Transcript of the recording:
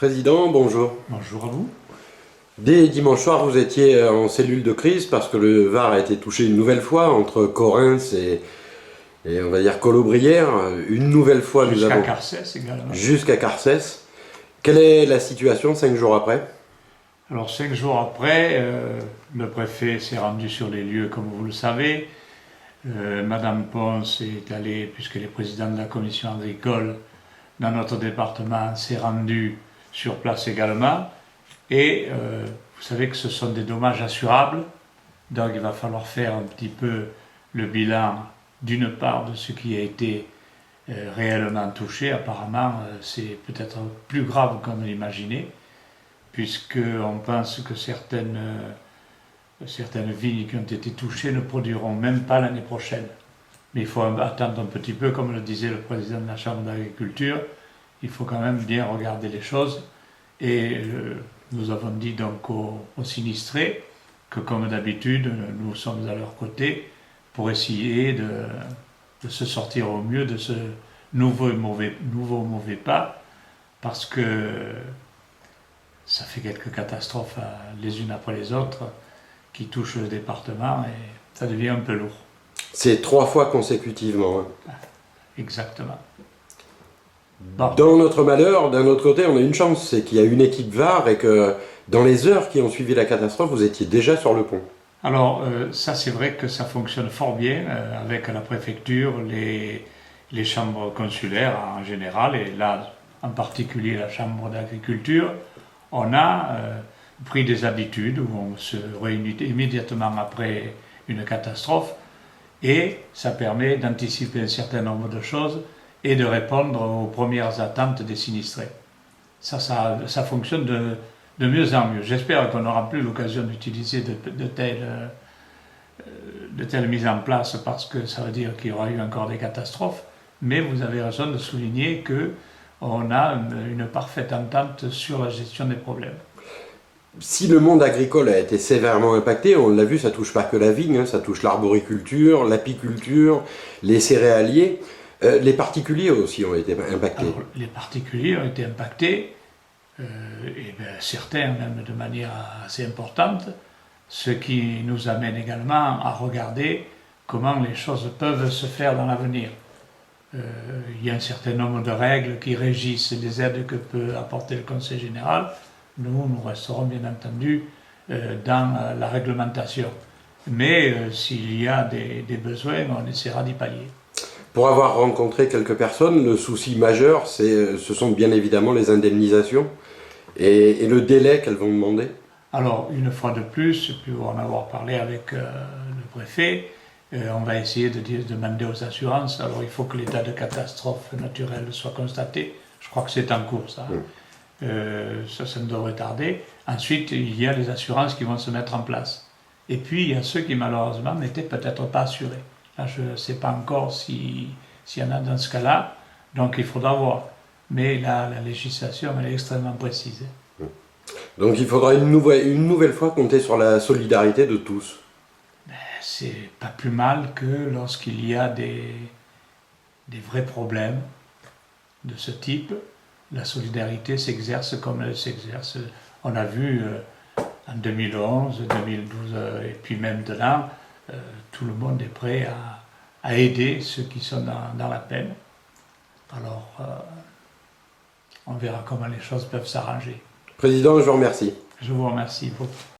Président, bonjour. Bonjour à vous. Dès dimanche soir, vous étiez en cellule de crise parce que le Var a été touché une nouvelle fois entre Correns et on va dire Colobrières. Une nouvelle fois, nous Jusqu'à avons... Carcès également. Jusqu'à Carcès. Quelle est la situation 5 jours après? Alors 5 jours après, le préfet s'est rendu sur les lieux comme vous le savez. Madame Ponce est allée, puisqu'elle est présidente de la commission agricole dans notre département, s'est rendue sur place également. Et vous savez que ce sont des dommages assurables, donc il va falloir faire un petit peu le bilan d'une part de ce qui a été réellement touché. Apparemment, c'est peut-être plus grave qu'on l'imaginait, puisqu'on pense que certaines vignes qui ont été touchées ne produiront même pas l'année prochaine. Mais il faut attendre un petit peu, comme le disait le président de la Chambre d'agriculture, il faut quand même bien regarder les choses. Et nous avons dit donc aux sinistrés que, comme d'habitude, nous sommes à leur côté pour essayer de se sortir au mieux de ce nouveau mauvais pas, parce que ça fait quelques catastrophes les unes après les autres qui touchent le département et ça devient un peu lourd. C'est 3 fois consécutivement. Hein. Exactement. Bon. Dans notre malheur, d'un autre côté, on a une chance, c'est qu'il y a une équipe Var et que dans les heures qui ont suivi la catastrophe, vous étiez déjà sur le pont. Alors, ça c'est vrai que ça fonctionne fort bien avec la préfecture, les chambres consulaires en général, et là en particulier la chambre d'agriculture. On a pris des habitudes où on se réunit immédiatement après une catastrophe et ça permet d'anticiper un certain nombre de choses et de répondre aux premières attentes des sinistrés. Ça fonctionne de mieux en mieux. J'espère qu'on n'aura plus l'occasion d'utiliser de telles mises en place parce que ça veut dire qu'il y aura eu encore des catastrophes. Mais vous avez raison de souligner qu'on a une parfaite entente sur la gestion des problèmes. Si le monde agricole a été sévèrement impacté, on l'a vu, ça touche pas que la vigne, hein, ça touche l'arboriculture, l'apiculture, les céréaliers. Les particuliers aussi ont été impactés. Alors, les particuliers ont été impactés, et bien, certains même de manière assez importante, ce qui nous amène également à regarder comment les choses peuvent se faire dans l'avenir. Il y a un certain nombre de règles qui régissent les aides que peut apporter le Conseil général. Nous resterons bien entendu dans la réglementation. Mais s'il y a des besoins, on essaiera d'y pallier. Pour avoir rencontré quelques personnes, le souci majeur, ce sont bien évidemment les indemnisations et le délai qu'elles vont demander. Alors, une fois de plus, pour en avoir parlé avec le préfet, on va essayer de demander aux assurances. Alors, il faut que l'état de catastrophe naturelle soit constaté. Je crois que c'est en cours, ça. Ça ne devrait tarder. Ensuite, il y a les assurances qui vont se mettre en place. Et puis, il y a ceux qui, malheureusement, n'étaient peut-être pas assurés. Là, je ne sais pas encore s'il y en a dans ce cas-là. Donc, il faudra voir. Mais là, la législation, elle est extrêmement précise. Donc, il faudra une nouvelle fois compter sur la solidarité de tous. C'est pas plus mal que lorsqu'il y a des vrais problèmes de ce type, la solidarité s'exerce comme elle s'exerce. On a vu en 2011, 2012 et puis même de là, tout le monde est prêt à aider ceux qui sont dans la peine. Alors, on verra comment les choses peuvent s'arranger. Président, je vous remercie. Je vous remercie.